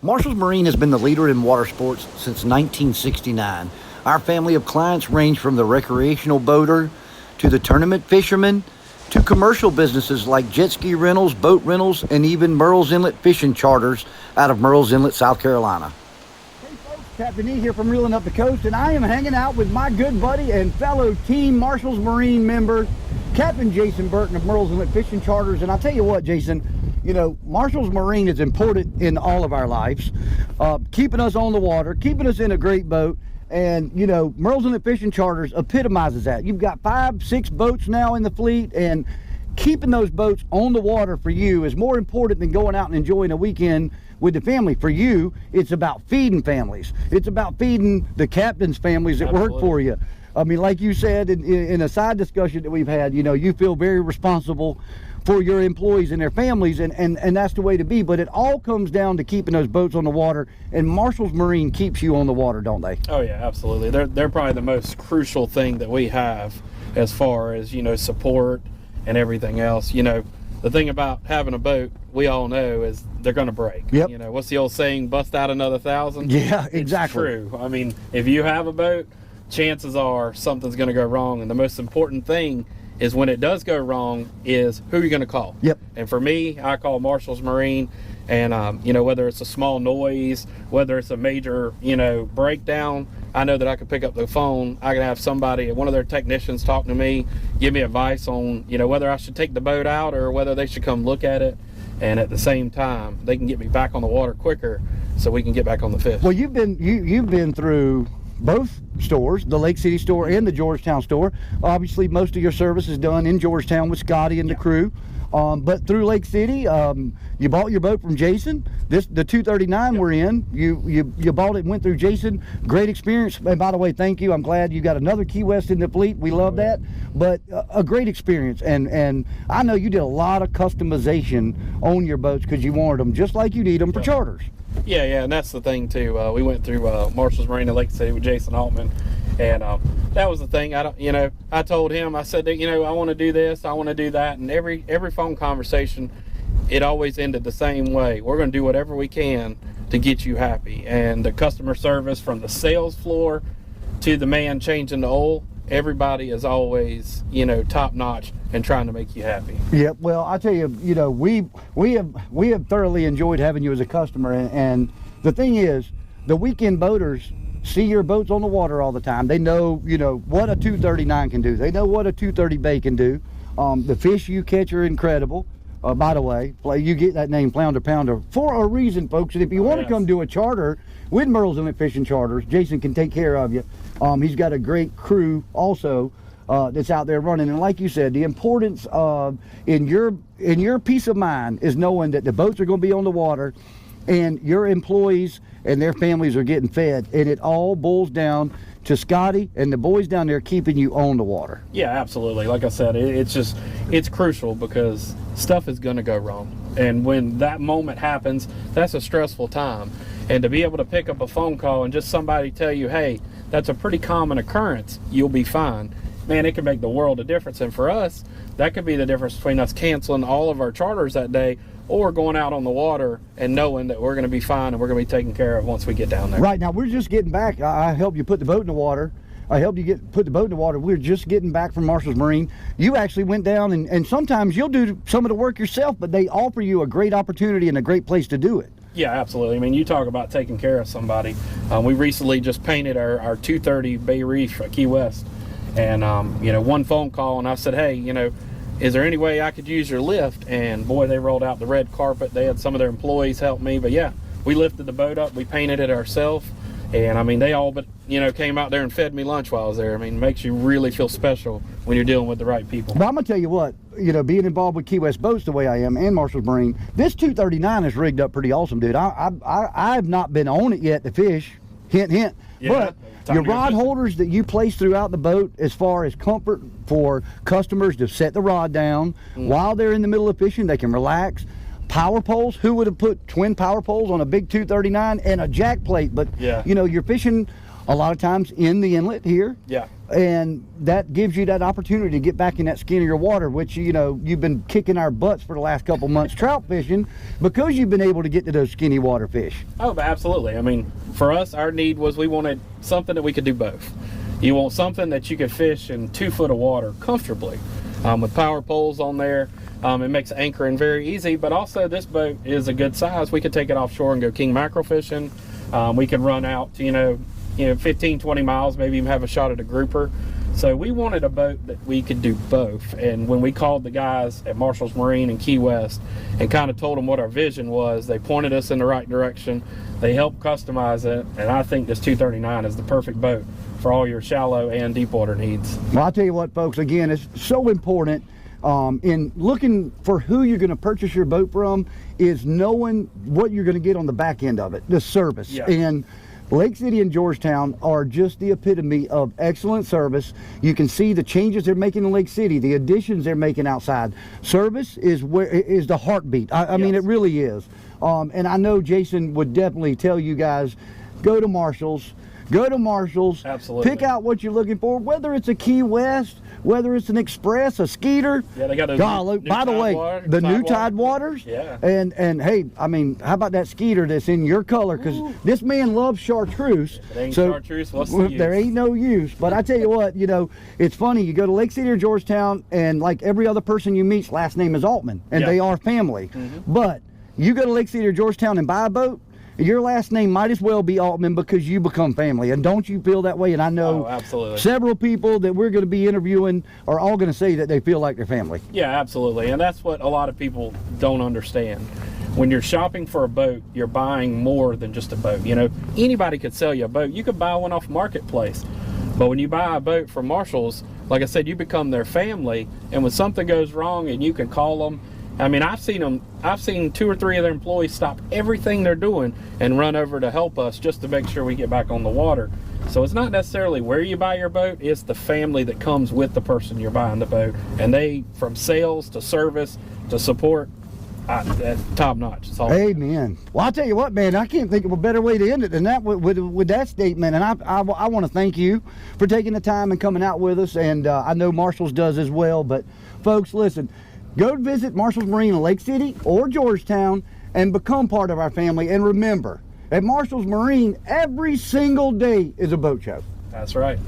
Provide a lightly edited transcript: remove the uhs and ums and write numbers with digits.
Marshall's Marine has been the leader in water sports since 1969. Our family of clients range from the recreational boater to the tournament fisherman to commercial businesses like jet ski rentals, boat rentals, and even Murrells Inlet fishing charters out of Murrells Inlet, South Carolina. Hey folks, Captain E here from Reeling Up the Coast, and I am hanging out with my good buddy and fellow team Marshall's Marine member, Captain Jason Burton of Murrells Inlet Fishing Charters. And I'll tell you what, Jason, you know, Marshall's Marine is important in all of our lives, keeping us on the water, keeping us in a great boat. And, you know, Murrells Inlet Fishing Charters epitomizes that. You've got 5-6 boats now in the fleet, and keeping those boats on the water for you is more important than going out and enjoying a weekend with the family. For you, it's about feeding families. It's about feeding the captain's families that work for you. I mean, like you said in a side discussion that we've had, you know, you feel very responsible for your employees and their families, and that's the way to be. But it all comes down to keeping those boats on the water, and Marshall's Marine keeps you on the water, don't they? Oh yeah, absolutely. They're probably the most crucial thing that we have as far as, you know, support and everything else. You know, the thing about having a boat, we all know, is they're going to break. Yep. You know, what's the old saying, bust out another 1,000? Yeah, exactly. It's true. I mean, if you have a boat, chances are something's going to go wrong, and the most important thing is when it does go wrong is who you're going to call. Yep. And for me, I call Marshall's Marine, and you know, whether it's a small noise, whether it's a major, you know, breakdown, I know that I can pick up the phone. I can have somebody, one of their technicians, talk to me, give me advice on, you know, whether I should take the boat out or whether they should come look at it. And at the same time, they can get me back on the water quicker so we can get back on the fish. Well, you've been through both stores, the Lake City store and the Georgetown store. Obviously, most of your service is done in Georgetown with Scotty and the crew. But through Lake City, you bought your boat from Jason. The 239 we're in, you bought it and went through Jason. Great experience. And by the way, thank you. I'm glad you got another Key West in the fleet. We love that. But a great experience. And I know you did a lot of customization on your boats because you wanted them just like you need them for charters. Yeah, and that's the thing too. We went through Marshall's Marine in Lake City with Jason Altman, and that was the thing. I told him, I said that, you know, I want to do this, I want to do that, and every phone conversation, it always ended the same way. We're going to do whatever we can to get you happy. And the customer service from the sales floor to the man changing the oil, everybody is always, you know, top notch and trying to make you happy. Yeah, well, I tell you, you know, we have thoroughly enjoyed having you as a customer, and the thing is, the weekend boaters see your boats on the water all the time. They know, you know, what a 239 can do. They know what a 230 bay can do. The fish you catch are incredible. By the way, you get that name, Flounder Pounder, for a reason, folks. And if you want to come do a charter with Murrells Inlet Fishing Charters, Jason can take care of you. He's got a great crew also that's out there running. And like you said, the importance of in your peace of mind is knowing that the boats are going to be on the water and your employees and their families are getting fed. And it all boils down to Scotty and the boys down there keeping you on the water. Yeah, absolutely. Like I said, it's crucial because stuff is going to go wrong. And when that moment happens, that's a stressful time. And to be able to pick up a phone call and just somebody tell you, hey, that's a pretty common occurrence, you'll be fine, man, it can make the world of difference. And for us, that could be the difference between us canceling all of our charters that day or going out on the water and knowing that we're going to be fine and we're going to be taken care of once we get down there. Right, now we're just getting back. I helped you put the boat in the water. I helped you put the boat in the water. We're just getting back from Marshall's Marine. You actually went down, and sometimes you'll do some of the work yourself, but they offer you a great opportunity and a great place to do it. Yeah, absolutely. I mean, you talk about taking care of somebody. We recently just painted our 230 Bay Reef at Key West. And, you know, one phone call, and I said, hey, you know, is there any way I could use your lift? And boy, they rolled out the red carpet. They had some of their employees help me. But yeah, we lifted the boat up. We painted it ourselves. And I mean, they all but, you know, came out there and fed me lunch while I was there. I mean, it makes you really feel special when you're dealing with the right people. But I'm going to tell you what, you know, being involved with Key West Boats the way I am and Marshall's Marine, this 239 is rigged up pretty awesome, dude. I've not been on it yet to fish. Hint, hint. Yeah, but your rod holders that you place throughout the boat, as far as comfort for customers to set the rod down while they're in the middle of fishing, they can relax. Power poles, who would have put twin power poles on a big 239 and a jack plate? But you know, you're fishing a lot of times in the inlet here. Yeah. And that gives you that opportunity to get back in that skinnier water, which, you know, you've been kicking our butts for the last couple months trout fishing because you've been able to get to those skinny water fish. Oh, but absolutely. I mean, for us, our need was we wanted something that we could do both. You want something that you could fish in 2 foot of water comfortably, with power poles on there. It makes anchoring very easy, but also this boat is a good size. We could take it offshore and go king mackerel fishing. We could run out to, 15, 20 miles, maybe even have a shot at a grouper. So we wanted a boat that we could do both. And when we called the guys at Marshall's Marine in Key West and kind of told them what our vision was, they pointed us in the right direction. They helped customize it. And I think this 239 is the perfect boat for all your shallow and deep water needs. Well, I'll tell you what, folks, again, it's so important in looking for who you're going to purchase your boat from is knowing what you're going to get on the back end of it, the service. Yeah. And Lake City and Georgetown are just the epitome of excellent service. You can see the changes they're making in Lake City, the additions they're making outside. Service is the heartbeat. I mean, it really is. And I know Jason would definitely tell you guys, go to Marshall's. Go to Marshall's. Absolutely. Pick out what you're looking for, whether it's a Key West, whether it's an Express, a Skeeter. Yeah, they got those by the way, the new Tidewaters. Yeah. And hey, I mean, how about that Skeeter that's in your color? Because this man loves chartreuse. If it ain't so chartreuse, what's the use? there ain't no use. But I tell you what, it's funny. You go to Lake City or Georgetown, and like every other person you meet's last name is Altman, and they are family. But you go to Lake City or Georgetown and buy a boat, your last name might as well be Altman because you become family. And don't you feel that way? And I know absolutely. Several people that we're going to be interviewing are all going to say that they feel like they're family. Yeah, absolutely. And that's what a lot of people don't understand. When you're shopping for a boat, you're buying more than just a boat. Anybody could sell you a boat. You could buy one off Marketplace. But when you buy a boat from Marshall's, like I said, you become their family. And when something goes wrong and you can call them, I mean, I've seen 2 or 3 of their employees stop everything they're doing and run over to help us just to make sure we get back on the water. So it's not necessarily where you buy your boat, it's the family that comes with the person you're buying the boat. And they, from sales to service to support, top notch. Amen. Well, I'll tell you what, man, I can't think of a better way to end it than that with that statement. And I want to thank you for taking the time and coming out with us. And I know Marshall's does as well. But folks, listen. Go visit Marshall's Marine in Lake City or Georgetown and become part of our family. And remember, at Marshall's Marine, every single day is a boat show. That's right.